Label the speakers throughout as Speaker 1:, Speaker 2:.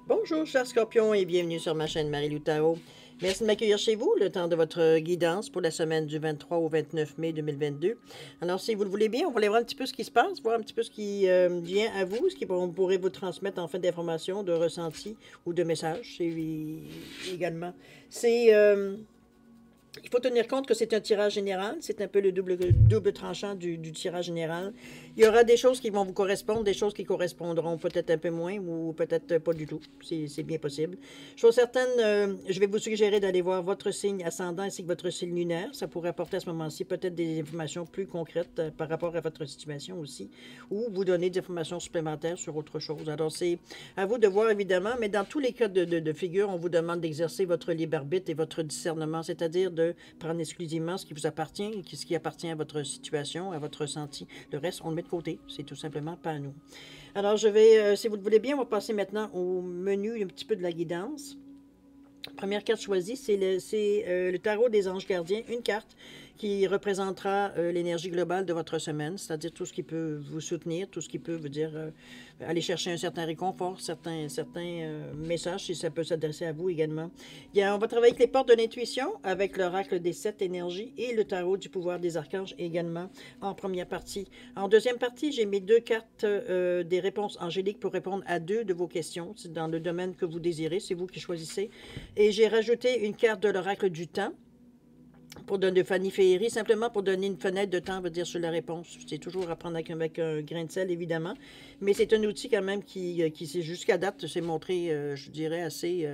Speaker 1: Bonjour, chers scorpions, et bienvenue sur ma chaîne Marie-Lou Tarot. Merci de m'accueillir chez vous, le temps de votre guidance pour la semaine du 23 au 29 mai 2022. Alors, si vous le voulez bien, on va aller voir un petit peu ce qui se passe, voir un petit peu ce qui vient à vous, ce qu'on pourrait vous transmettre en fait d'informations, de ressentis ou de messages. Également. Il faut tenir compte que c'est un tirage général, c'est un peu le double tranchant du tirage général. Il y aura des choses qui vont vous correspondre, des choses qui correspondront peut-être un peu moins ou peut-être pas du tout. C'est bien possible. Chose certaine, je vais vous suggérer d'aller voir votre signe ascendant ainsi que votre signe lunaire. Ça pourrait apporter à ce moment-ci peut-être des informations plus concrètes par rapport à votre situation aussi, ou vous donner des informations supplémentaires sur autre chose. Alors, c'est à vous de voir évidemment, mais dans tous les cas de figure, on vous demande d'exercer votre libre arbitre et votre discernement, c'est-à-dire de prendre exclusivement ce qui vous appartient, ce qui appartient à votre situation, à votre ressenti. Le reste, on le met de côté. C'est tout simplement pas à nous. Alors, je vais, si vous le voulez bien, on va passer maintenant au menu un petit peu de la guidance. Première carte choisie, c'est le tarot des anges gardiens. Une carte qui représentera l'énergie globale de votre semaine, c'est-à-dire tout ce qui peut vous soutenir, tout ce qui peut vous dire aller chercher un certain réconfort, certains messages, si ça peut s'adresser à vous également. On va travailler avec les portes de l'intuition, avec l'oracle des 7 énergies et le tarot du pouvoir des archanges également en première partie. En deuxième partie, j'ai mis 2 cartes des réponses angéliques pour répondre à 2 de vos questions. C'est dans le domaine que vous désirez, c'est vous qui choisissez. Et j'ai rajouté une carte de l'oracle du temps pour donner de Fanny Féerie, simplement pour donner une fenêtre de temps, veut dire, sur la réponse. C'est toujours à prendre avec un grain de sel, évidemment. Mais c'est un outil quand même qui jusqu'à date, s'est montré, je dirais, assez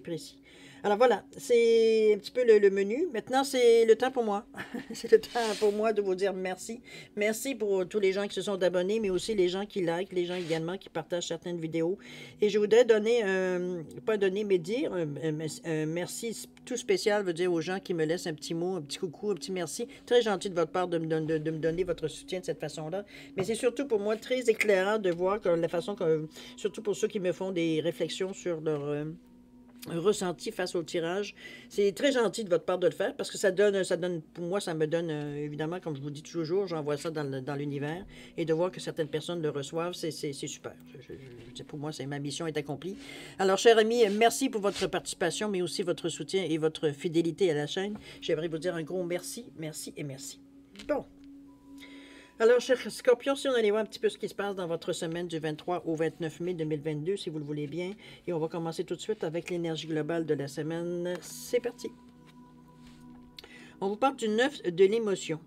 Speaker 1: précis. Alors voilà, c'est un petit peu le menu. Maintenant, c'est le temps pour moi. C'est le temps pour moi de vous dire merci. Merci pour tous les gens qui se sont abonnés, mais aussi les gens qui likent, les gens également qui partagent certaines vidéos. Et je voudrais donner, pas donner, mais dire un merci tout spécial, veut dire aux gens qui me laissent un petit mot, un petit coucou, un petit merci. Très gentil de votre part de me donner votre soutien de cette façon-là. Mais c'est surtout pour moi très éclairant de voir que la façon que, surtout pour ceux qui me font des réflexions sur leur ressenti face au tirage. C'est très gentil de votre part de le faire parce que ça donne pour moi, ça me donne, évidemment, comme je vous dis toujours, j'envoie ça dans l'univers et de voir que certaines personnes le reçoivent, c'est super. Pour moi, ma mission est accomplie. Alors, chers amis, merci pour votre participation, mais aussi votre soutien et votre fidélité à la chaîne. J'aimerais vous dire un gros merci, merci et merci. Bon. Alors, chers scorpions, si on allait voir un petit peu ce qui se passe dans votre semaine du 23 au 29 mai 2022, si vous le voulez bien. Et on va commencer tout de suite avec l'énergie globale de la semaine. C'est parti. On vous parle du 9 de l'émotion.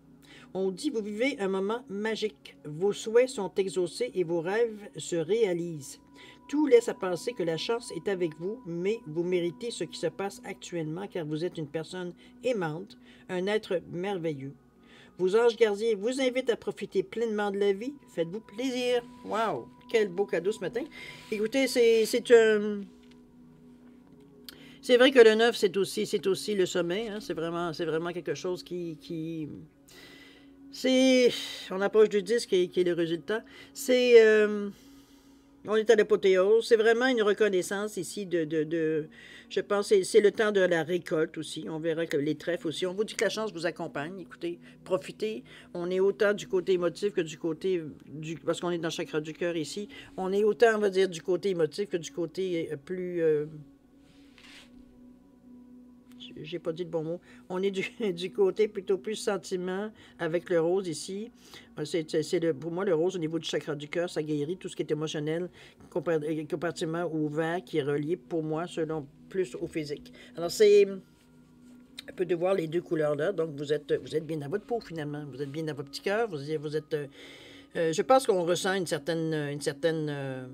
Speaker 1: On dit, vous vivez un moment magique. Vos souhaits sont exaucés et vos rêves se réalisent. Tout laisse à penser que la chance est avec vous, mais vous méritez ce qui se passe actuellement car vous êtes une personne aimante, un être merveilleux. Vos anges gardiens vous invitent à profiter pleinement de la vie. Faites-vous plaisir. Wow! Quel beau cadeau ce matin. Écoutez, c'est vrai que le 9, c'est aussi le sommet. Hein? C'est vraiment quelque chose qui on approche du 10 qui est le résultat. On est à l'apothéose. C'est vraiment une reconnaissance ici je pense que c'est le temps de la récolte aussi. On verra que les trèfles aussi. On vous dit que la chance vous accompagne. Écoutez, profitez. On est autant du côté émotif que du côté parce qu'on est dans le chakra du cœur ici. On est autant, on va dire, du côté émotif que du côté plus... j'ai pas dit le bon mot. On est du côté plutôt plus sentiment avec le rose ici. Pour moi, le rose au niveau du chakra du cœur, ça guérit tout ce qui est émotionnel, comparativement au vert qui est relié pour moi, selon plus au physique. Alors, c'est un peu de voir les deux couleurs-là. Donc, vous êtes bien dans votre peau, finalement. Vous êtes bien dans votre petit cœur. Vous êtes... je pense qu'on ressent une certaine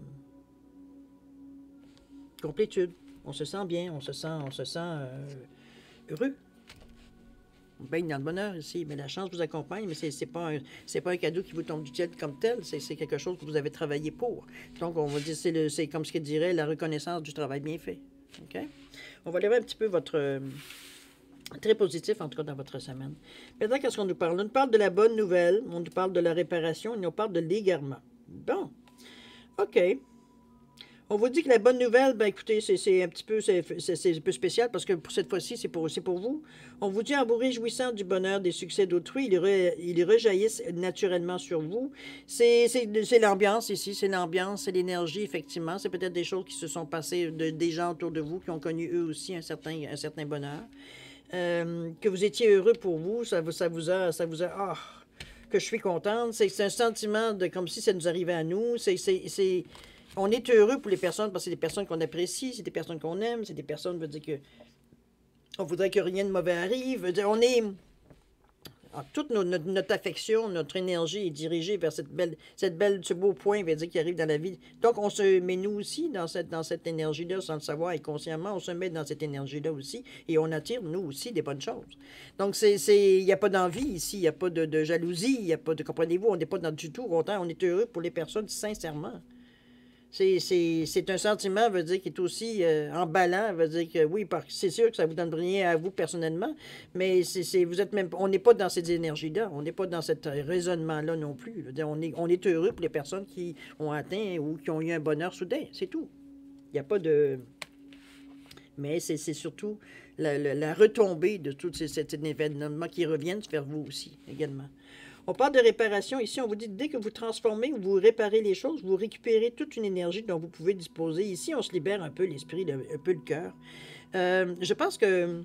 Speaker 1: complétude. On se sent bien, on se sent heureux. On baigne dans le bonheur ici, mais la chance vous accompagne, mais c'est pas un cadeau qui vous tombe du ciel comme tel, c'est quelque chose que vous avez travaillé pour. Donc, on va dire, c'est comme ce qu'il dirait, la reconnaissance du travail bien fait. OK? On va aller voir un petit peu votre... très positif, en tout cas, dans votre semaine. Maintenant, qu'est-ce qu'on nous parle? On nous parle de la bonne nouvelle, on nous parle de la réparation, et on nous parle de l'égarement. Bon. OK. On vous dit que la bonne nouvelle, ben écoutez, c'est un petit peu, c'est un peu spécial parce que pour cette fois-ci, c'est pour vous. On vous dit en vous réjouissant du bonheur des succès d'autrui, ils rejaillissent naturellement sur vous. C'est l'ambiance ici, c'est l'ambiance, c'est l'énergie, effectivement. C'est peut-être des choses qui se sont passées, des gens autour de vous qui ont connu eux aussi un certain bonheur. Que vous étiez heureux pour vous, ça vous a, ah, que je suis contente. C'est un sentiment de comme si ça nous arrivait à nous. On est heureux pour les personnes parce que c'est des personnes qu'on apprécie, c'est des personnes qu'on aime, c'est des personnes, veut dire que on voudrait que rien de mauvais arrive. Veut dire, on est, toute notre affection, notre énergie est dirigée vers ce beau point, veut dire, qui arrive dans la vie. Donc, on se met nous aussi dans cette énergie-là, sans le savoir et consciemment, on se met dans cette énergie-là aussi et on attire, nous aussi, des bonnes choses. Donc, il n'y a pas d'envie ici, il n'y a pas de jalousie, il n'y a pas de, comprenez-vous, on n'est pas dans du tout content, on est heureux pour les personnes, sincèrement. C'est un sentiment, veut dire, qui est aussi emballant, veut dire que oui, c'est sûr que ça vous donne rien à vous personnellement, mais vous êtes même, on n'est pas dans ces énergies-là, on n'est pas dans ce raisonnement-là non plus. Dire, on est heureux pour les personnes qui ont atteint ou qui ont eu un bonheur soudain, c'est tout. Il n'y a pas de... Mais c'est surtout la retombée de tout cet événement qui reviennent vers vous aussi, également. On parle de réparation. Ici, on vous dit, dès que vous transformez ou vous réparez les choses, vous récupérez toute une énergie dont vous pouvez disposer. Ici, on se libère un peu l'esprit, un peu le cœur. Je pense que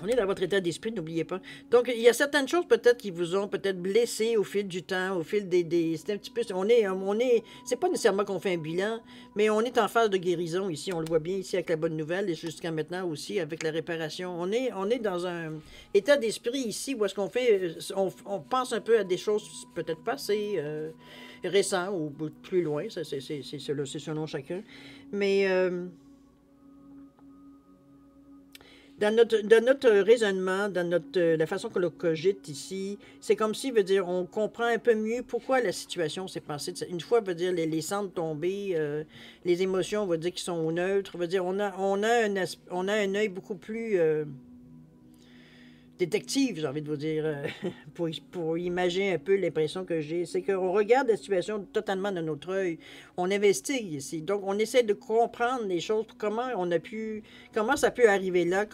Speaker 1: on est dans votre état d'esprit, n'oubliez pas. Donc, il y a certaines choses peut-être qui vous ont peut-être blessé au fil du temps, au fil c'est un petit peu... c'est pas nécessairement qu'on fait un bilan, mais on est en phase de guérison ici. On le voit bien ici avec la bonne nouvelle et jusqu'à maintenant aussi avec la réparation. On est dans un état d'esprit ici où est-ce qu'on fait... On pense un peu à des choses peut-être passées, récentes ou plus loin. C'est selon chacun. Mais... dans notre raisonnement, la façon que l'on cogite ici, c'est comme si, veut dire, on comprend un peu mieux pourquoi la situation s'est passée. Une fois, veut dire, les cendres tombées, les émotions, veut dire, qui sont neutres, veut dire, on a un œil beaucoup plus détective, j'ai envie de vous dire, pour imaginer un peu l'impression que j'ai. C'est qu'on regarde la situation totalement de notre œil. On investigue ici. Donc, on essaie de comprendre les choses, comment ça peut arriver là,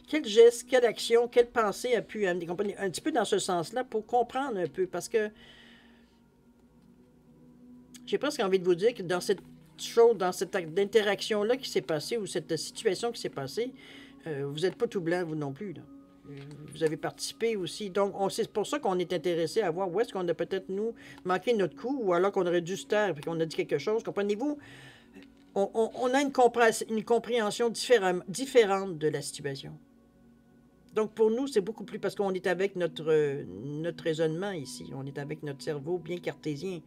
Speaker 1: quel geste, quelle action, quelle pensée a pu amener, un petit peu dans ce sens-là, pour comprendre un peu, parce que j'ai presque envie de vous dire que dans cette chose, dans cette interaction-là qui s'est passée, ou cette situation qui s'est passée, vous n'êtes pas tout blanc, vous non plus, là. Vous avez participé aussi. Donc, c'est pour ça qu'on est intéressé à voir où est-ce qu'on a peut-être, nous, manqué notre coup ou alors qu'on aurait dû se taire et qu'on a dit quelque chose. Comprenez-vous? On a une compréhension différente de la situation. Donc, pour nous, c'est beaucoup plus parce qu'on est avec notre raisonnement ici. On est avec notre cerveau bien cartésien.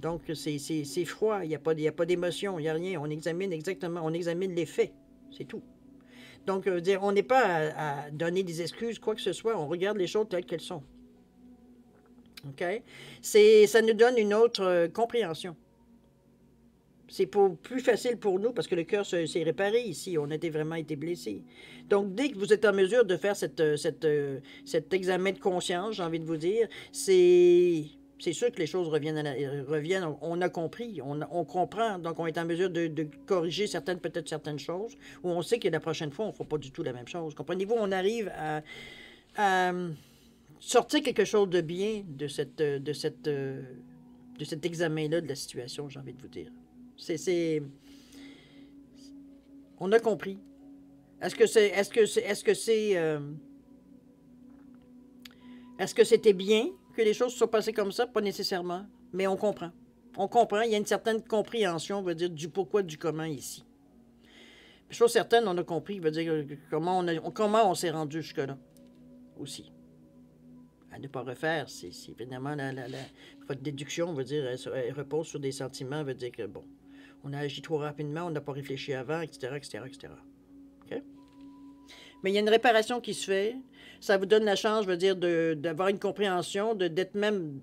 Speaker 1: Donc, c'est froid. Il n'y a pas d'émotion. Il n'y a rien. On examine les faits. C'est tout. Donc, dire, on n'est pas à donner des excuses, quoi que ce soit. On regarde les choses telles qu'elles sont. OK? Ça nous donne une autre compréhension. C'est plus facile pour nous parce que le cœur s'est réparé ici. On a vraiment été blessés. Donc, dès que vous êtes en mesure de faire cet examen de conscience, j'ai envie de vous dire, c'est sûr que les choses reviennent, on a compris, on comprend, donc on est en mesure de corriger peut-être certaines choses, où on sait que la prochaine fois, on ne fera pas du tout la même chose. Comprenez-vous, on arrive à sortir quelque chose de bien de cet examen-là de la situation, j'ai envie de vous dire. On a compris. Est-ce que c'était bien que les choses se soient passées comme ça? Pas nécessairement, mais on comprend. On comprend, il y a une certaine compréhension, on va dire, du pourquoi, du comment ici. Chose certaine, on a compris, veut dire, comment on s'est rendu jusque-là, aussi. À ne pas refaire, c'est évidemment votre déduction, on va dire, elle repose sur des sentiments, veut dire que, bon, on a agi trop rapidement, on n'a pas réfléchi avant, etc., etc., etc. OK? Mais il y a une réparation qui se fait. Ça vous donne la chance, je veux dire, d'avoir une compréhension, d'être même...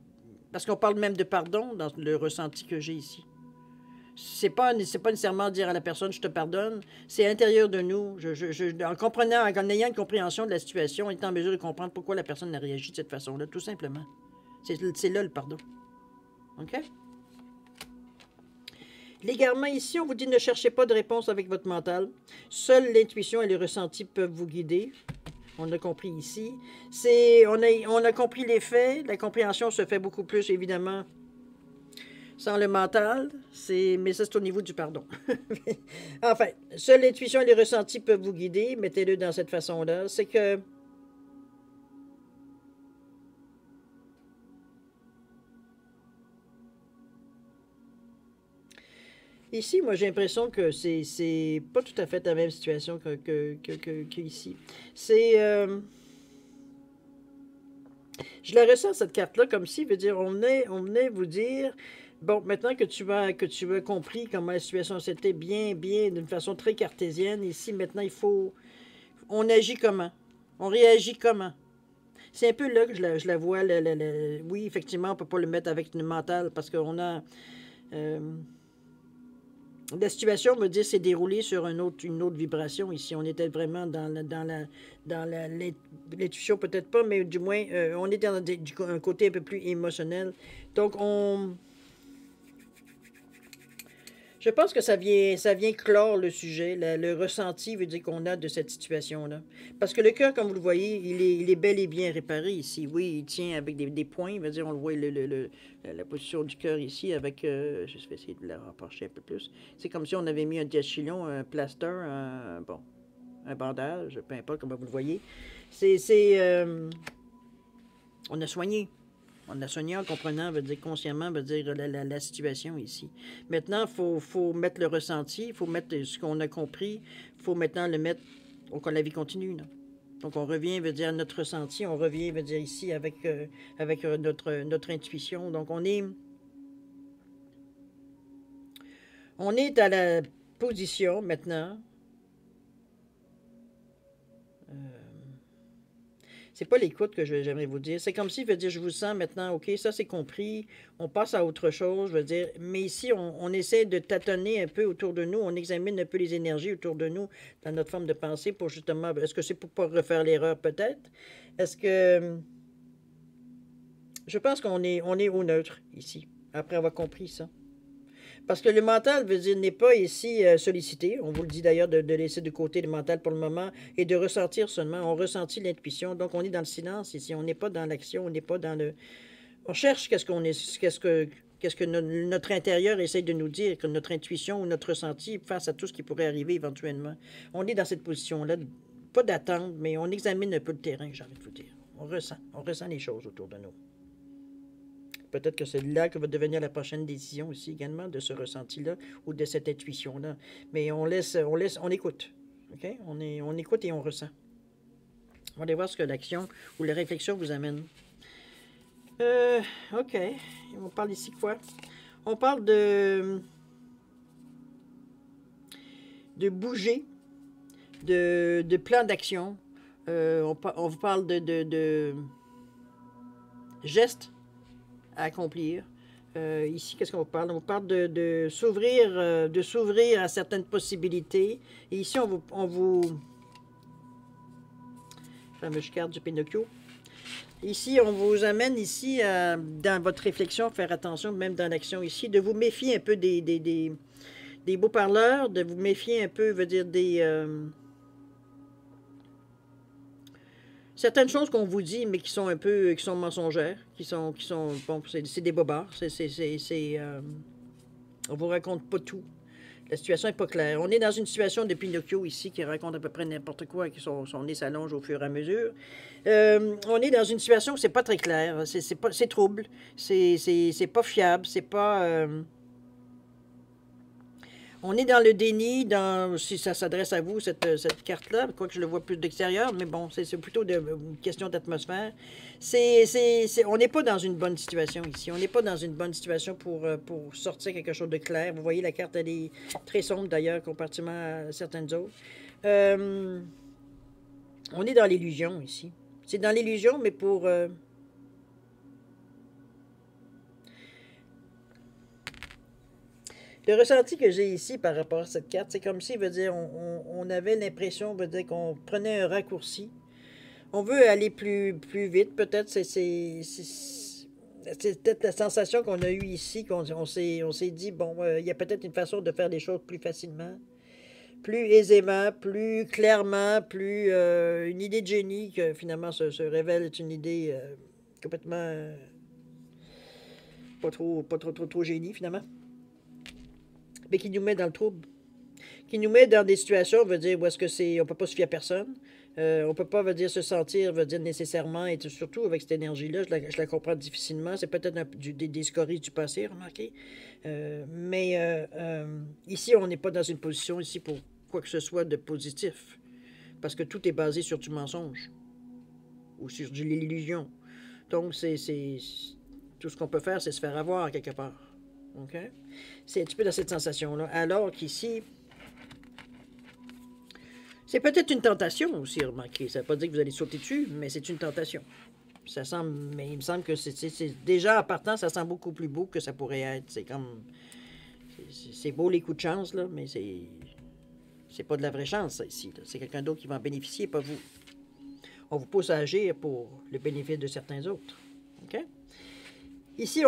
Speaker 1: Parce qu'on parle même de pardon dans le ressenti que j'ai ici. C'est pas nécessairement dire à la personne « je te pardonne », c'est à l'intérieur de nous. En ayant une compréhension de la situation, on est en mesure de comprendre pourquoi la personne a réagi de cette façon-là, tout simplement. C'est là le pardon. OK? L'égarement ici, on vous dit ne cherchez pas de réponse avec votre mental. Seule l'intuition et le ressenti peuvent vous guider. On a compris ici. On a compris les faits. La compréhension se fait beaucoup plus, évidemment, sans le mental. Mais ça, c'est au niveau du pardon. Enfin, seule l'intuition et le ressenti peuvent vous guider. Mettez-le dans cette façon-là. C'est que ici, moi, j'ai l'impression que c'est pas tout à fait la même situation que ici. Je la ressens, cette carte-là, comme si, veut dire, on venait vous dire, bon, maintenant que tu as compris comment la situation c'était bien, d'une façon très cartésienne, ici, maintenant, on agit comment? On réagit comment? C'est un peu là que je la vois. Oui, effectivement, on ne peut pas le mettre avec une mentale parce qu'on a... euh, la situation, me dit, s'est déroulée sur une autre vibration ici. On était vraiment dans l'intuition, peut-être pas, mais du moins, on est dans un côté un peu plus émotionnel. Donc, je pense que ça vient clore le sujet, le ressenti veut dire qu'on a de cette situation-là. Parce que le cœur, comme vous le voyez, il est bel et bien réparé ici. Oui, il tient avec des points, veut dire, on le voit, la position du cœur ici, avec, je vais essayer de la rapprocher un peu plus. C'est comme si on avait mis un diachylon, un plaster, un bandage, peu importe comment vous le voyez. On a soigné. On a soigné en comprenant, veut dire consciemment, veut dire la situation ici. Maintenant, il faut mettre le ressenti, il faut mettre ce qu'on a compris, il faut maintenant le mettre, donc la vie continue. Là. Donc on revient, veut dire notre ressenti, on revient, veut dire ici avec notre intuition. Donc on est à la position maintenant. C'est pas l'écoute que j'aimerais vous dire. C'est comme si, veut dire, je vous sens maintenant, OK, ça c'est compris, on passe à autre chose, je veux dire. Mais ici, on essaie de tâtonner un peu autour de nous, on examine un peu les énergies autour de nous dans notre forme de pensée pour justement, est-ce que c'est pour pas refaire l'erreur peut-être? Est-ce que... Je pense qu'on est au neutre ici, après avoir compris ça. Parce que le mental, veut dire, n'est pas ici sollicité. On vous le dit d'ailleurs de laisser de côté le mental pour le moment et de ressentir seulement. On ressentit l'intuition. Donc, on est dans le silence ici. On n'est pas dans l'action. On n'est pas dans le... On cherche qu'est-ce que notre intérieur essaie de nous dire, que notre intuition ou notre ressenti face à tout ce qui pourrait arriver éventuellement. On est dans cette position-là, pas d'attente, mais on examine un peu le terrain, j'ai envie de vous dire. On ressent les choses autour de nous. Peut-être que c'est là que va devenir la prochaine décision aussi également, de ce ressenti-là ou de cette intuition-là. Mais on écoute. OK? On écoute et on ressent. On va aller voir ce que l'action ou la réflexion vous amène. OK. On parle ici quoi? On parle de bouger, de plan d'action. On vous parle de gestes à accomplir. Ici, qu'est-ce qu'on vous parle? On vous parle de s'ouvrir à certaines possibilités. Et ici, on vous fameuse carte du Pinocchio. Ici, on vous amène ici, dans votre réflexion, faire attention, même dans l'action ici, de vous méfier un peu des beaux parleurs, de vous méfier un peu, veut dire certaines choses qu'on vous dit, mais qui sont un peu, qui sont mensongères, qui sont bon, c'est des bobards, on vous raconte pas tout. La situation n'est pas claire. On est dans une situation de Pinocchio ici qui raconte à peu près n'importe quoi et qui son nez s'allonge au fur et à mesure. On est dans une situation où c'est pas très clair. C'est trouble. C'est pas fiable. C'est pas... On est dans le déni, si ça s'adresse à vous, cette carte-là, quoique je le vois plus d'extérieur, mais bon, c'est plutôt une question d'atmosphère. On n'est pas dans une bonne situation ici. On n'est pas dans une bonne situation pour sortir quelque chose de clair. Vous voyez, la carte, elle est très sombre d'ailleurs, comparativement à certaines autres. On est dans l'illusion ici. C'est dans l'illusion, mais pour... Le ressenti que j'ai ici par rapport à cette carte, c'est comme si, veut dire, on avait l'impression, veut dire, qu'on prenait un raccourci. On veut aller plus vite, peut-être. c'est peut-être la sensation qu'on a eue ici, on s'est dit, bon, il y a peut-être une façon de faire les choses plus facilement, plus aisément, plus clairement, plus une idée de génie que finalement se révèle être une idée complètement pas trop génie finalement, mais qui nous met dans le trouble, qui nous met dans des situations, veut dire, où est-ce que c'est, on peut pas se fier à personne, on peut pas, veut dire, se sentir, veut dire, nécessairement, et surtout avec cette énergie-là, je la comprends difficilement, c'est peut-être des scories du passé, remarquez, ici, on n'est pas dans une position, ici, pour quoi que ce soit de positif, parce que tout est basé sur du mensonge, ou sur de l'illusion, donc tout ce qu'on peut faire, c'est se faire avoir quelque part, ok? C'est un petit peu dans cette sensation-là, alors qu'ici, c'est peut-être une tentation aussi, remarquez. Ça ne veut pas dire que vous allez sauter dessus, mais c'est une tentation. Ça semble, mais il me semble que c'est déjà en partant, ça sent beaucoup plus beau que ça pourrait être. C'est comme, c'est beau les coups de chance là, mais c'est pas de la vraie chance ça, ici. C'est quelqu'un d'autre qui va en bénéficier, pas vous. On vous pousse à agir pour le bénéfice de certains autres. Ok? Ici,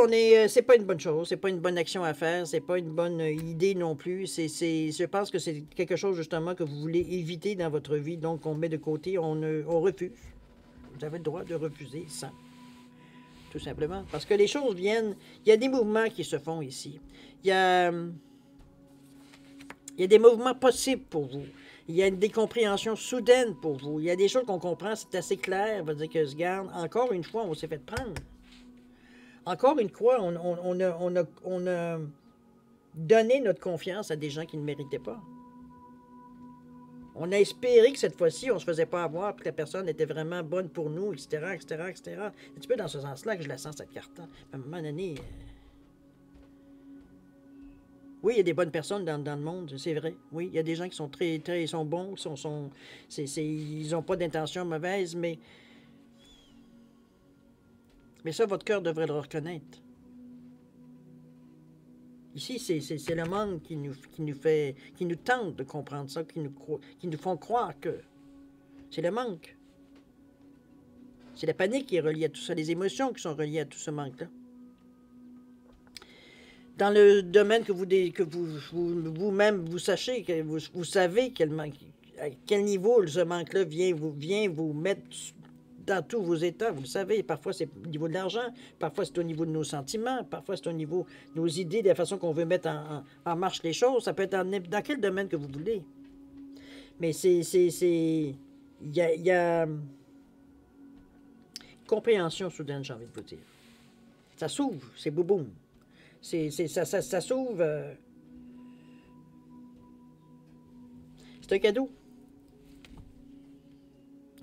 Speaker 1: c'est pas une bonne chose, c'est pas une bonne action à faire, c'est pas une bonne idée non plus. Je pense que c'est quelque chose justement que vous voulez éviter dans votre vie, donc on met de côté, on refuse. Vous avez le droit de refuser ça, tout simplement. Parce que les choses viennent, il y a des mouvements qui se font ici. Il y a des mouvements possibles pour vous. Il y a une décompréhension soudaine pour vous. Il y a des choses qu'on comprend, c'est assez clair, va dire que se garde. Encore une fois, on s'est fait prendre. Encore une fois, on a donné notre confiance à des gens qui ne méritaient pas. On a espéré que cette fois-ci, on ne se faisait pas avoir, que la personne était vraiment bonne pour nous, etc., etc., etc. C'est un petit peu dans ce sens-là que je la sens, cette carte. À un moment donné, oui, il y a des bonnes personnes dans le monde, c'est vrai. Oui, il y a des gens qui sont ils sont bons, ils n'ont pas d'intention mauvaise, mais ça, votre cœur devrait le reconnaître. Ici, c'est le monde qui nous tente de comprendre ça, qui nous font croire que c'est le manque. C'est la panique qui est reliée à tout ça, les émotions qui sont reliées à tout ce manque-là. Dans le domaine que vous-même, vous sachez, que vous savez à quel niveau ce manque-là vient vous mettre dans tous vos états, vous le savez, parfois c'est au niveau de l'argent, parfois c'est au niveau de nos sentiments, parfois c'est au niveau de nos idées, de la façon qu'on veut mettre en marche les choses, ça peut être dans quel domaine que vous voulez. Mais il y a compréhension soudaine, j'ai envie de vous dire. Ça s'ouvre, c'est boum. Ça s'ouvre. C'est un cadeau.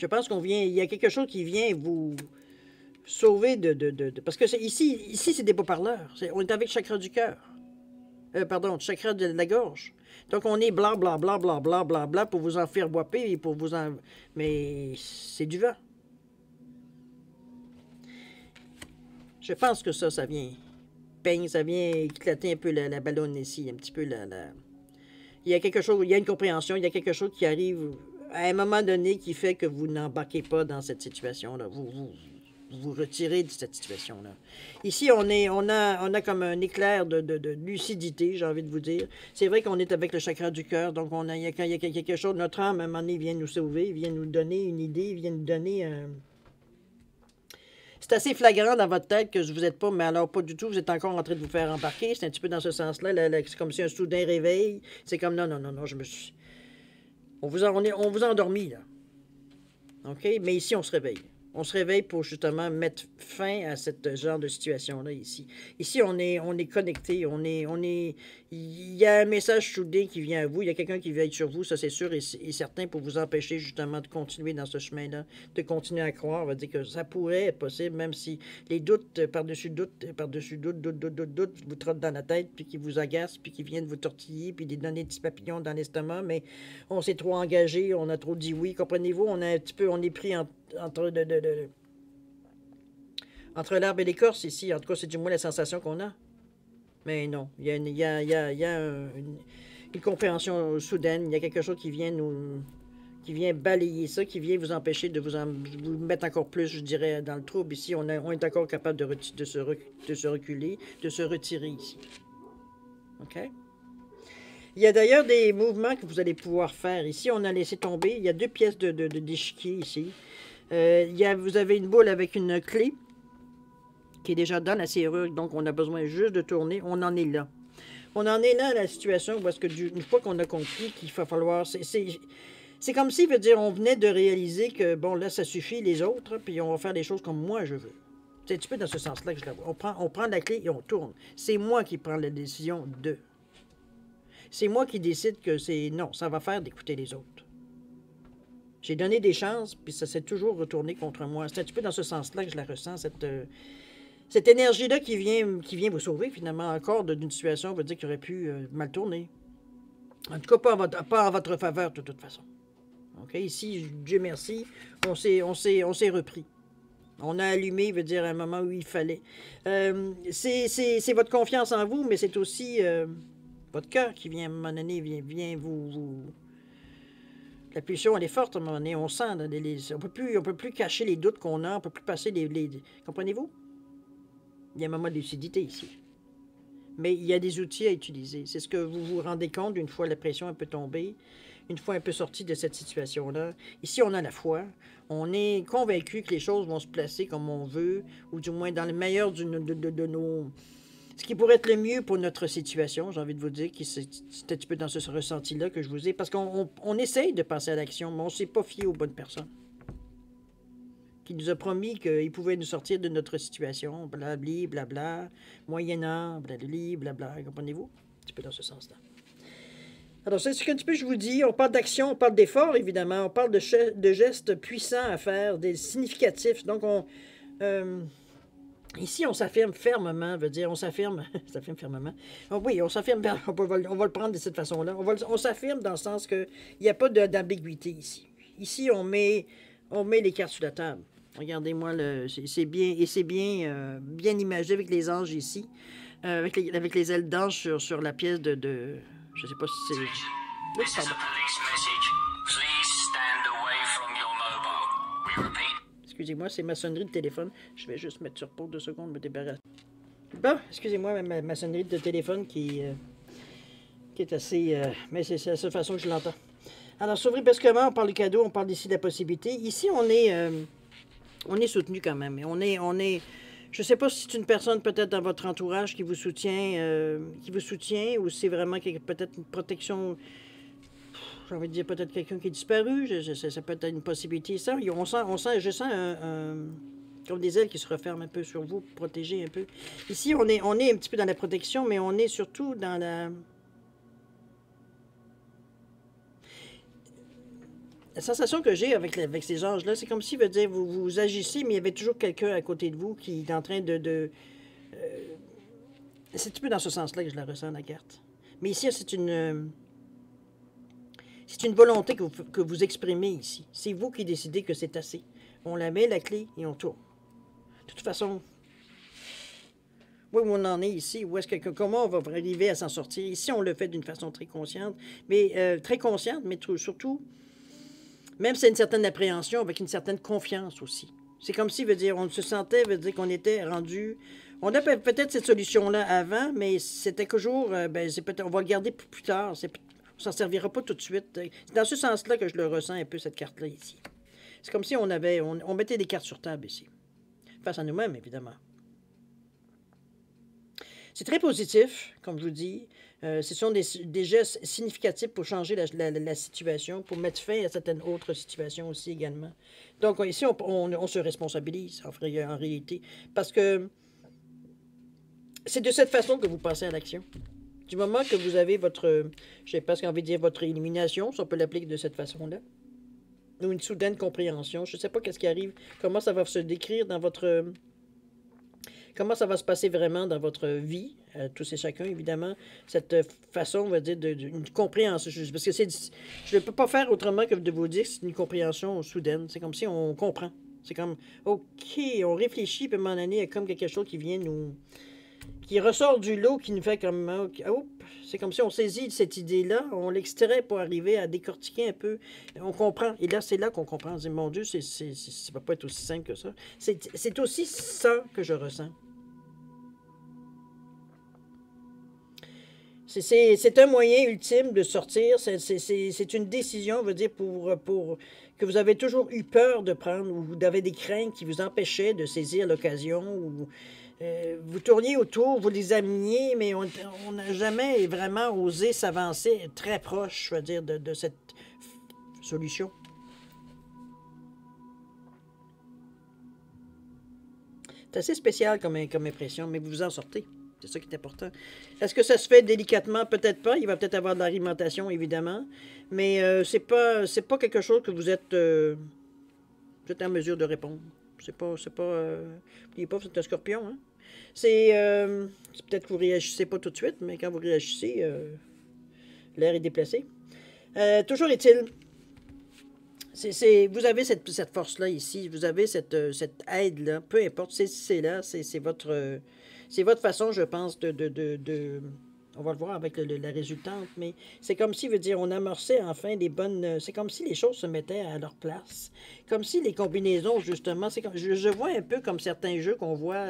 Speaker 1: Je pense il y a quelque chose qui vient vous sauver parce que ici c'est des beaux-parleurs. On est avec chakra du cœur. Pardon, chakra de la gorge. Donc on est bla bla bla bla bla bla bla pour vous en faire boiter et pour vous en. Mais c'est du vent. Je pense que ça vient. Ça vient éclater un peu la ballonne ici, un petit peu Il y a quelque chose, il y a une compréhension, il y a quelque chose qui arrive à un moment donné qui fait que vous n'embarquez pas dans cette situation-là. Vous retirez de cette situation-là. Ici, on a comme un éclair de lucidité, j'ai envie de vous dire. C'est vrai qu'on est avec le chakra du cœur, donc quand il y a quelque chose, notre âme, à un moment donné, vient nous sauver, vient nous donner une idée, vient nous donner C'est assez flagrant dans votre tête que vous n'êtes pas, mais alors pas du tout, vous êtes encore en train de vous faire embarquer. C'est un petit peu dans ce sens-là. C'est comme si un soudain réveil. C'est comme non, je me suis. On vous a endormi, là. OK? Mais ici, on se réveille. On se réveille pour justement mettre fin à ce genre de situation-là ici. Ici, on est connecté, il y a un message soudain qui vient à vous, il y a quelqu'un qui veille sur vous, ça c'est sûr et certain, pour vous empêcher justement de continuer dans ce chemin-là, de continuer à croire. On va dire que ça pourrait être possible, même si les doutes par-dessus doutes, vous trottent dans la tête, puis qui vous agacent, puis qui viennent vous tortiller, puis des donner des petits papillons dans l'estomac, mais on s'est trop engagé, on a trop dit oui, comprenez-vous, on est pris entre l'arbre et l'écorce ici. En tout cas, c'est du moins la sensation qu'on a. Mais non, il y a une compréhension soudaine. Il y a quelque chose qui vient qui vient balayer ça, qui vient vous empêcher de vous mettre encore plus, je dirais, dans le trouble. Ici, on est encore capable de se reculer, de se retirer ici. OK? Il y a d'ailleurs des mouvements que vous allez pouvoir faire. Ici, on a laissé tomber. Il y a 2 pièces d'échiquier ici. Vous avez une boule avec une clé qui est déjà dans la serrure, donc on a besoin juste de tourner. On en est là. On en est là à la situation parce que une fois qu'on a compris qu'il va falloir... C'est comme si, veut dire, on venait de réaliser que, bon, là, ça suffit, les autres, puis on va faire des choses comme moi je veux. C'est un petit peu dans ce sens-là que je la vois. On prend la clé et on tourne. C'est moi qui prends la décision de... C'est moi qui décide que c'est... Non, ça va faire d'écouter les autres. J'ai donné des chances, puis ça s'est toujours retourné contre moi. C'est un petit peu dans ce sens-là que je la ressens, cette énergie-là qui vient vous sauver, finalement, encore d'une situation, veut dire qu'il aurait pu mal tourner. En tout cas, pas en votre faveur, de toute façon. OK? Ici, Dieu merci, on s'est repris. On a allumé, veut dire, à un moment où il fallait. C'est votre confiance en vous, mais c'est aussi votre cœur qui vient, à un moment donné, vient vous... La pulsion, elle est forte, à un moment donné. On sent, on peut plus cacher les doutes qu'on a, on peut plus passer comprenez-vous? Il y a un moment de lucidité ici. Mais il y a des outils à utiliser. C'est ce que vous vous rendez compte une fois la pression un peu tombée, une fois un peu sorti de cette situation-là. Ici, on a la foi. On est convaincu que les choses vont se placer comme on veut, ou du moins dans le meilleur de nos... Ce qui pourrait être le mieux pour notre situation, j'ai envie de vous dire, c'est un petit peu dans ce ressenti-là que je vous ai, parce qu'on essaye de passer à l'action, mais on ne s'est pas fié aux bonnes personnes. Qui nous a promis qu'il pouvait nous sortir de notre situation, blabli, blabla, moyennant, blabli, blabla, comprenez-vous? Un petit peu dans ce sens-là. Alors, c'est ce qu'un petit peu je vous dis, on parle d'action, on parle d'effort, évidemment, on parle de gestes puissants à faire, des significatifs, donc ici, on s'affirme fermement, veut dire, on s'affirme, s'affirme fermement. Oui, on s'affirme, on va le prendre de cette façon-là. On s'affirme dans le sens qu'il n'y a pas d'ambiguïté ici. Ici, on met les cartes sur la table. Regardez-moi, c'est bien bien imagé avec les anges ici, avec les ailes d'ange sur la pièce de je sais pas si c'est... Oups, pardon. Excusez-moi, c'est ma sonnerie de téléphone. Je vais juste mettre sur pause 2 secondes, me débarrasser. Bon, excusez-moi, ma sonnerie de téléphone qui est assez... mais c'est la seule façon que je l'entends. Alors, s'ouvrir brusquement, on parle du cadeau, on parle ici de la possibilité. Ici, on est soutenu quand même. On est je ne sais pas si c'est une personne peut-être dans votre entourage qui vous soutient, ou si c'est vraiment peut-être une protection... J'ai envie de dire peut-être quelqu'un qui est disparu, ça peut être une possibilité, ça. Je sens comme des ailes qui se referment un peu sur vous, pour protéger un peu. Ici, on est un petit peu dans la protection, mais on est surtout dans la sensation que j'ai avec ces anges-là, c'est comme si, veut dire, vous agissez, mais il y avait toujours quelqu'un à côté de vous qui est en train c'est un petit peu dans ce sens-là que je la ressens, la carte. Mais ici, c'est une volonté que vous exprimez ici. C'est vous qui décidez que c'est assez. On la met, la clé, et on tourne. De toute façon, où on en est ici, comment on va arriver à s'en sortir? Ici, on le fait d'une façon très consciente, mais surtout, même si c'est une certaine appréhension, avec une certaine confiance aussi. C'est comme si, veut dire, on se sentait, veut dire qu'on était rendu... On a peut-être cette solution-là avant, mais c'était toujours, on va le garder pour plus tard. On s'en servira pas tout de suite. C'est dans ce sens-là que je le ressens un peu, cette carte-là ici. C'est comme si on mettait des cartes sur table ici. Face à nous-mêmes, évidemment. C'est très positif, comme je vous dis. Ce sont des gestes significatifs pour changer la situation, pour mettre fin à certaines autres situations aussi également. Donc ici, on se responsabilise en réalité. Parce que c'est de cette façon que vous passez à l'action. Du moment que vous avez votre, je sais pas ce qu'on veut dire, votre élimination, si on peut l'appeler de cette façon-là, ou une soudaine compréhension, je ne sais pas qu'est-ce qui arrive, comment ça va se décrire dans votre... Comment ça va se passer vraiment dans votre vie, tous et chacun, évidemment, cette façon, on va dire, d'une compréhension. Parce que je ne peux pas faire autrement que de vous dire que c'est une compréhension soudaine. C'est comme si on comprend. C'est comme, OK, on réfléchit, puis à un moment donné, il y a comme quelque chose qui vient nous qui ressort du lot, qui nous fait comme... Oh, c'est comme si on saisit cette idée-là, on l'extrait pour arriver à décortiquer un peu. On comprend. Et là, c'est là qu'on comprend. On se dit, mon Dieu, ça ne va pas être aussi simple que ça. C'est aussi ça que je ressens. C'est un moyen ultime de sortir. C'est une décision, veut dire, pour que vous avez toujours eu peur de prendre, ou vous avez des craintes qui vous empêchaient de saisir l'occasion, ou vous tourniez autour, vous les ameniez, mais on n'a jamais vraiment osé s'avancer très proche, je veux dire, de cette solution. C'est assez spécial comme impression, mais vous vous en sortez. C'est ça qui est important. Est-ce que ça se fait délicatement? Peut-être pas. Il va peut-être avoir de l'alimentation, évidemment. Mais c'est pas quelque chose que vous êtes en mesure de répondre. C'est pas... N'oubliez pas, c'est un scorpion, hein? C'est peut-être que vous réagissez pas tout de suite, mais quand vous réagissez, l'air est déplacé. Toujours est-il, vous avez cette force-là ici, vous avez cette aide-là, peu importe, c'est là, c'est votre façon, je pense, on va le voir avec la résultante, mais c'est comme si, veut dire, on amorçait enfin des bonnes... C'est comme si les choses se mettaient à leur place. Comme si les combinaisons, justement, je vois un peu comme certains jeux qu'on voit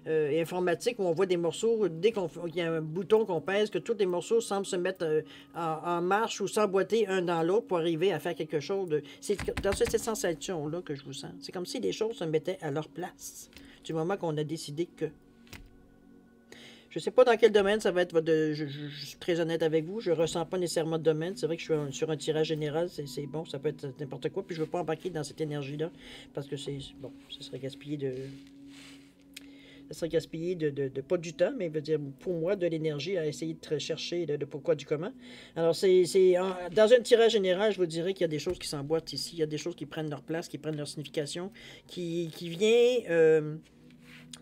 Speaker 1: informatiques, où on voit des morceaux, dès qu'il y a un bouton qu'on pèse, que tous les morceaux semblent se mettre en marche ou s'emboîter un dans l'autre pour arriver à faire quelque chose. C'est dans cette sensation-là que je vous sens. C'est comme si les choses se mettaient à leur place, du moment qu'on a décidé que... Je ne sais pas dans quel domaine ça va être. Je suis très honnête avec vous. Je ne ressens pas nécessairement de domaine. C'est vrai que je suis sur un tirage général. C'est bon, ça peut être n'importe quoi. Puis je ne veux pas embarquer dans cette énergie-là. Parce que c'est... Bon, ça serait gaspillé de... Ça serait gaspillé pas du temps, mais veut dire pour moi de l'énergie à essayer de chercher de pourquoi, du comment. Alors, dans un tirage général, je vous dirais qu'il y a des choses qui s'emboîtent ici. Il y a des choses qui prennent leur place, qui prennent leur signification, qui vient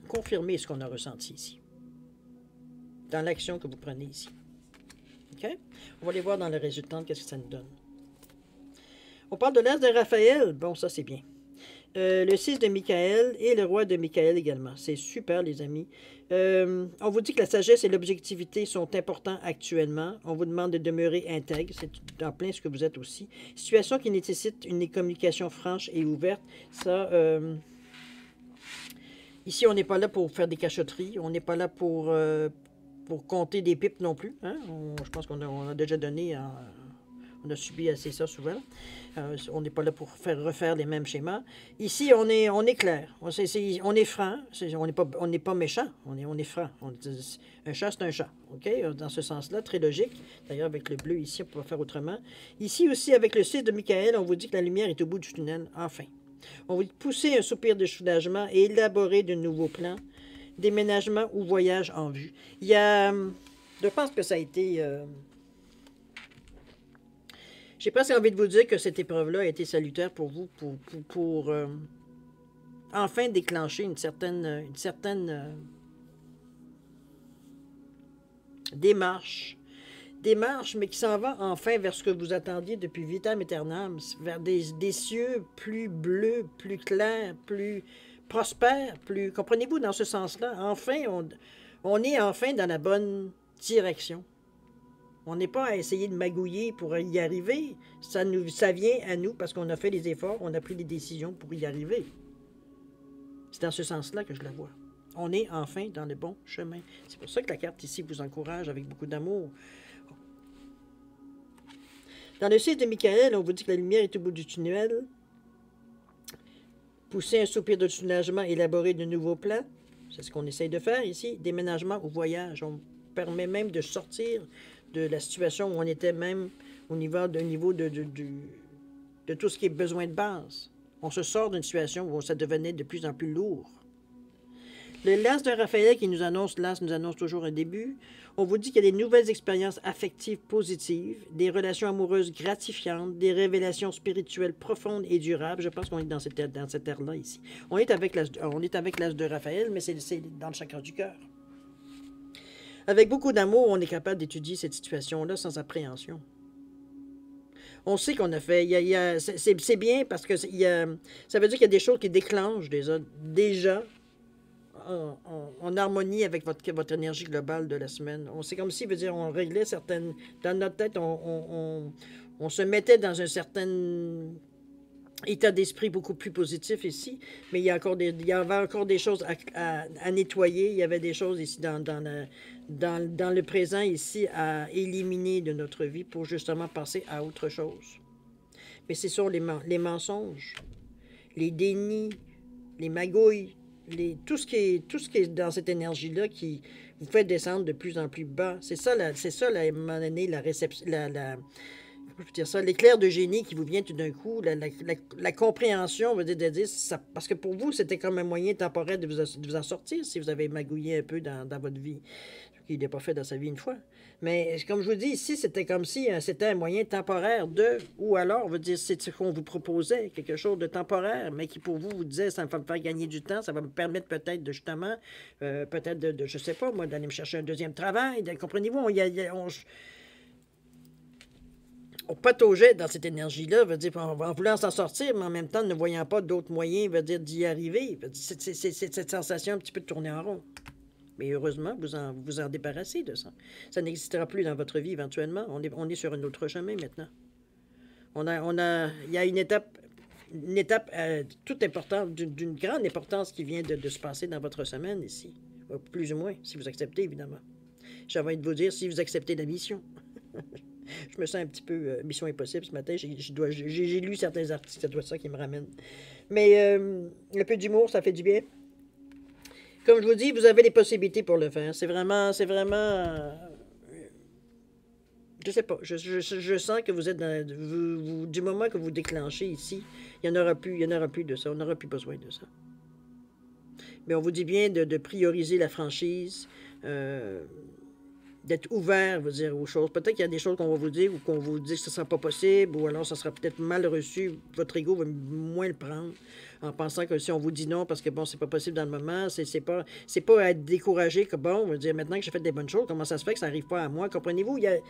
Speaker 1: confirmer ce qu'on a ressenti ici. Dans l'action que vous prenez ici. OK? On va aller voir dans le résultat qu'est-ce que ça nous donne. On parle de l'as de Raphaël. Bon, ça, c'est bien. Le 6 de Michael et le roi de Michael également. C'est super, les amis. On vous dit que la sagesse et l'objectivité sont importants actuellement. On vous demande de demeurer intègre. C'est en plein ce que vous êtes aussi. Situation qui nécessite une communication franche et ouverte. Ça... ici, on n'est pas là pour faire des cachotteries. On n'est pas là pour compter des pipes non plus. Hein? Je pense qu'on a déjà donné... on a subi assez ça souvent. On n'est pas là pour refaire les mêmes schémas. Ici, on est clair. On est franc. On n'est pas méchant. On est franc. Un chat, c'est un chat. OK? Dans ce sens-là, très logique. D'ailleurs, avec le bleu ici, on peut pas faire autrement. Ici aussi, avec le 6 de Michael, on vous dit que la lumière est au bout du tunnel. Enfin. On vous dit pousser un soupir de soulagement et élaborer de nouveaux plans, déménagement ou voyage en vue. Il y a... Je pense que ça a été... J'ai presque envie de vous dire que cette épreuve-là a été salutaire pour vous, pour enfin déclencher une certaine démarche, mais qui s'en va enfin vers ce que vous attendiez depuis vitam aeternam, vers des cieux plus bleus, plus clairs, plus prospères, plus... Comprenez-vous, dans ce sens-là, enfin, on est enfin dans la bonne direction. On n'est pas à essayer de magouiller pour y arriver. Ça vient à nous parce qu'on a fait les efforts, on a pris des décisions pour y arriver. C'est dans ce sens-là que je la vois. On est enfin dans le bon chemin. C'est pour ça que la carte ici vous encourage avec beaucoup d'amour. Dans le 6 de Michael, on vous dit que la lumière est au bout du tunnel. Pousser un soupir de soulagement, élaborer de nouveaux plans. C'est ce qu'on essaye de faire ici. Déménagement ou voyage. On permet même de sortir de la situation où on était même au niveau de tout ce qui est besoin de base. On se sort d'une situation où ça devenait de plus en plus lourd. Le L'As de Raphaël qui nous annonce, l'As nous annonce toujours un début. On vous dit qu'il y a des nouvelles expériences affectives positives, des relations amoureuses gratifiantes, des révélations spirituelles profondes et durables. Je pense qu'on est dans cette ère-là ici. On est avec l'As de Raphaël, mais c'est dans le chakra du cœur. Avec beaucoup d'amour, on est capable d'étudier cette situation-là sans appréhension. On sait qu'on a fait... c'est bien parce que ça veut dire qu'il y a des choses qui déclenchent déjà en harmonie avec votre énergie globale de la semaine. C'est comme si, veut dire, on réglait certaines... Dans notre tête, on se mettait dans un certain état d'esprit beaucoup plus positif ici, mais il y avait encore des choses à nettoyer. Il y avait des choses ici dans le présent ici à éliminer de notre vie pour justement passer à autre chose. Mais c'est sur les mensonges, les dénis, les magouilles, tout ce qui est dans cette énergie-là qui vous fait descendre de plus en plus bas. C'est ça, à un moment donné, la réception, comment je peux dire ça, l'éclair de génie qui vous vient tout d'un coup, la compréhension, veut dire de dire, ça, parce que pour vous, c'était comme un moyen temporaire de vous en sortir si vous avez magouillé un peu dans votre vie. Il n'est pas fait dans sa vie une fois. Mais comme je vous dis, ici, c'était comme si c'était un moyen temporaire ou alors, veut dire, c'est ce qu'on vous proposait, quelque chose de temporaire, mais qui pour vous, vous disait, ça va me faire gagner du temps, ça va me permettre peut-être de justement, peut-être de, je sais pas, moi, d'aller me chercher un deuxième travail, comprenez-vous, on pataugeait dans cette énergie-là, veut dire, en voulant s'en sortir, mais en même temps, ne voyant pas d'autres moyens, veut dire, d'y arriver. C'est cette sensation un petit peu de tourner en rond. Mais heureusement, vous en débarrassez de ça. Ça n'existera plus dans votre vie éventuellement. On est sur un autre chemin maintenant. Il y a une étape toute importante, d'une grande importance qui vient de se passer dans votre semaine ici. Plus ou moins, si vous acceptez, évidemment. J'ai envie de vous dire, si vous acceptez la mission. Je me sens un petit peu mission impossible ce matin. J'ai lu certains articles, ça doit être ça qui me ramène. Mais un peu d'humour, ça fait du bien. Comme je vous dis, vous avez les possibilités pour le faire. C'est vraiment, je sais pas. Je sens que vous êtes du moment que vous déclenchez ici, il n'y en aura plus de ça. On n'aura plus besoin de ça. Mais on vous dit bien de prioriser la franchise, d'être ouvert, vous dire, aux choses. Peut-être qu'il y a des choses qu'on va vous dire ou qu'on vous dit que ce ne sera pas possible, ou alors ça sera peut-être mal reçu. Votre ego va moins le prendre en pensant que si on vous dit non parce que bon, c'est pas possible dans le moment, c'est pas à être découragé que bon, on va dire maintenant que j'ai fait des bonnes choses, comment ça se fait que ça n'arrive pas à moi? Comprenez-vous? Il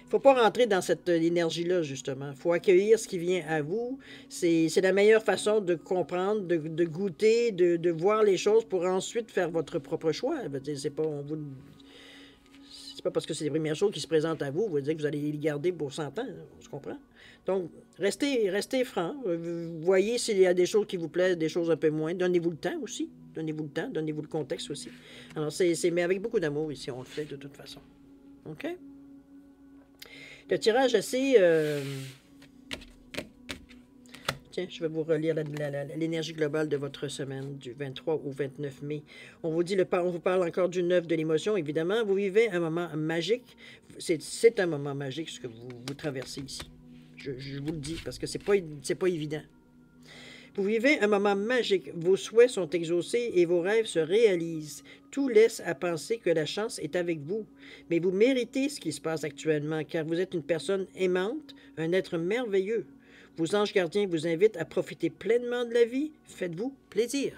Speaker 1: faut pas rentrer dans cette énergie-là, justement. Il faut accueillir ce qui vient à vous. C'est la meilleure façon de comprendre, de goûter, de voir les choses pour ensuite faire votre propre choix. C'est pas, c'est pas parce que c'est les premières choses qui se présentent à vous, vous dire que vous allez les garder pour 100 ans, on se comprend. Donc, restez franc. Voyez s'il y a des choses qui vous plaisent, des choses un peu moins. Donnez-vous le temps aussi. Donnez-vous le temps, donnez-vous le contexte aussi. Alors, mais avec beaucoup d'amour ici, on le fait de toute façon. OK? Le tirage assez... Tiens, je vais vous relire l'énergie globale de votre semaine du 23 au 29 mai. On vous parle encore du 9 de l'émotion, évidemment. Vous vivez un moment magique. C'est un moment magique ce que vous traversez ici. Je vous le dis parce que c'est pas évident. Vous vivez un moment magique. Vos souhaits sont exaucés et vos rêves se réalisent. Tout laisse à penser que la chance est avec vous. Mais vous méritez ce qui se passe actuellement car vous êtes une personne aimante, un être merveilleux. Vos anges gardiens vous invitent à profiter pleinement de la vie. Faites-vous plaisir.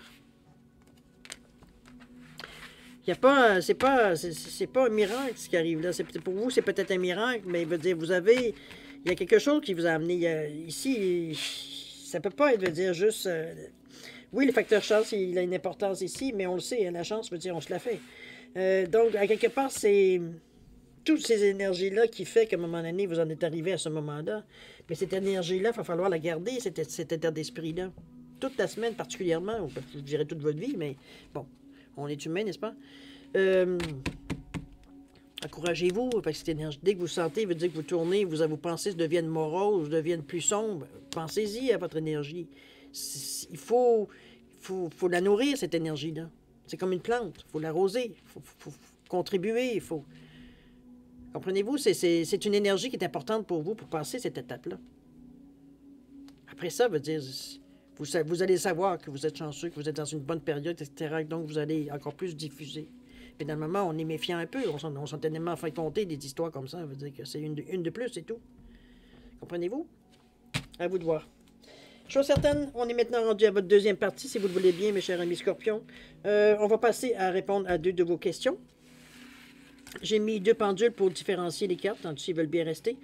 Speaker 1: C'est pas un miracle ce qui arrive là. Pour vous, c'est peut-être un miracle, mais veut dire, il y a quelque chose qui vous a amené ici. Ça peut pas être, veut dire, juste... oui, le facteur chance, il a une importance ici, mais on le sait, la chance veut dire on se la fait. Donc, à quelque part, c'est toutes ces énergies-là qui fait qu'à un moment donné, vous en êtes arrivé à ce moment-là. Mais cette énergie-là, il va falloir la garder, cet état d'esprit-là. Toute la semaine particulièrement, ou je dirais toute votre vie, mais bon, on est humain, n'est-ce pas? Encouragez-vous, parce que cette énergie, dès que vous sentez, veut dire que vous tournez, vos pensées deviennent moroses, deviennent plus sombres. Pensez-y à votre énergie. Il faut la nourrir, cette énergie-là. C'est comme une plante, il faut l'arroser, il faut contribuer, il faut... Comprenez-vous, c'est une énergie qui est importante pour vous pour passer cette étape-là. Après ça, veut dire, vous allez savoir que vous êtes chanceux, que vous êtes dans une bonne période, etc. Donc, vous allez encore plus diffuser. Mais dans le moment, on est méfiant un peu. On s'en tellement fait compter des histoires comme ça. Ça veut dire que c'est une de plus, c'est tout. Comprenez-vous? À vous de voir. Chose certaine, on est maintenant rendu à votre deuxième partie, si vous le voulez bien, mes chers amis scorpions. On va passer à répondre à 2 de vos questions. J'ai mis 2 pendules pour différencier les cartes, tant s'ils veulent bien rester.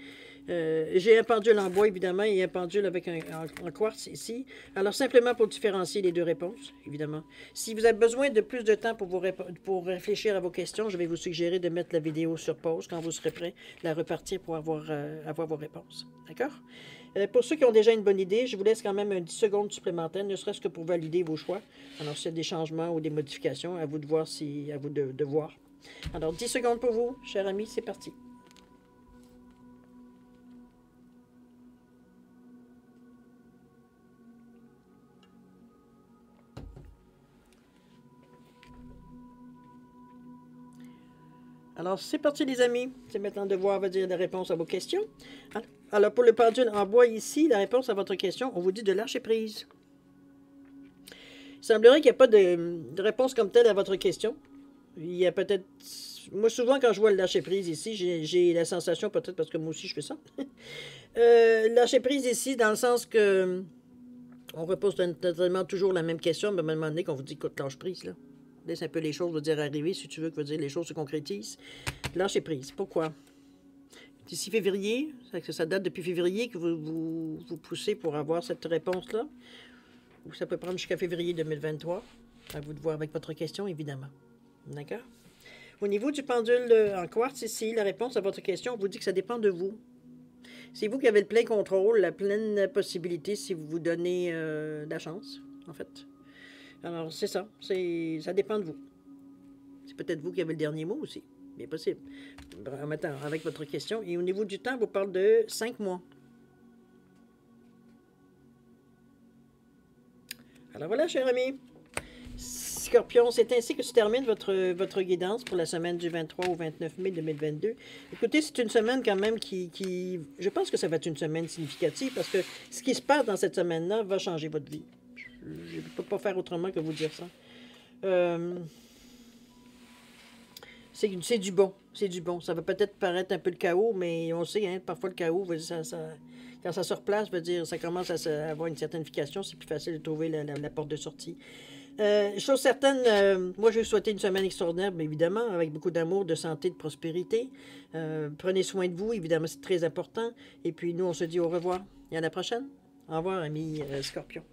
Speaker 1: J'ai un pendule en bois, évidemment, et un pendule avec en quartz ici. Alors, simplement pour différencier les deux réponses, évidemment. Si vous avez besoin de plus de temps pour réfléchir à vos questions, je vais vous suggérer de mettre la vidéo sur pause quand vous serez prêt, la repartir pour avoir vos réponses. D'accord? Pour ceux qui ont déjà une bonne idée, je vous laisse quand même 10 secondes supplémentaires, ne serait-ce que pour valider vos choix. Alors, s'il y a des changements ou des modifications, à vous de voir à vous de voir. Alors, 10 secondes pour vous, chers amis, c'est parti. Alors, c'est parti, les amis. C'est maintenant de voir, dire la réponse à vos questions. Alors, pour le pendule en bois ici, la réponse à votre question, on vous dit de lâcher prise. Il semblerait qu'il n'y ait pas de réponse comme telle à votre question. Il y a peut-être... Moi, souvent, quand je vois le lâcher prise ici, j'ai la sensation, peut-être parce que moi aussi, je fais ça. Lâcher prise ici, dans le sens que... On repose totalement toujours la même question, mais à un moment donné, qu'on vous dit, écoute, lâche prise, là. Laisse un peu les choses, veut dire arriver, si tu veux, que veut dire les choses se concrétisent. Lâchez prise. Pourquoi? D'ici février, ça date depuis février que vous poussez pour avoir cette réponse-là. Ou ça peut prendre jusqu'à février 2023. À vous de voir avec votre question, évidemment. D'accord? Au niveau du pendule en quartz ici, la réponse à votre question vous dit que ça dépend de vous. C'est vous qui avez le plein contrôle, la pleine possibilité si vous vous donnez la chance, en fait. Alors, c'est ça. Ça dépend de vous. C'est peut-être vous qui avez le dernier mot aussi. Bien possible. Maintenant, avec votre question. Et au niveau du temps, on vous parle de 5 mois. Alors voilà, cher ami. Scorpion, c'est ainsi que se termine votre guidance pour la semaine du 23 au 29 mai 2022. Écoutez, c'est une semaine quand même je pense que ça va être une semaine significative parce que ce qui se passe dans cette semaine-là va changer votre vie. Je ne peux pas faire autrement que vous dire ça. C'est du bon. C'est du bon. Ça va peut-être paraître un peu le chaos, mais on sait, hein, parfois le chaos, quand ça se replace, veut dire ça commence à avoir une certaine efficacité, c'est plus facile de trouver la porte de sortie. Chose certaine, moi je vais vous souhaiter une semaine extraordinaire, mais évidemment, avec beaucoup d'amour, de santé, de prospérité. Prenez soin de vous, évidemment, c'est très important. Et puis nous, on se dit au revoir et à la prochaine. Au revoir, amis Scorpion.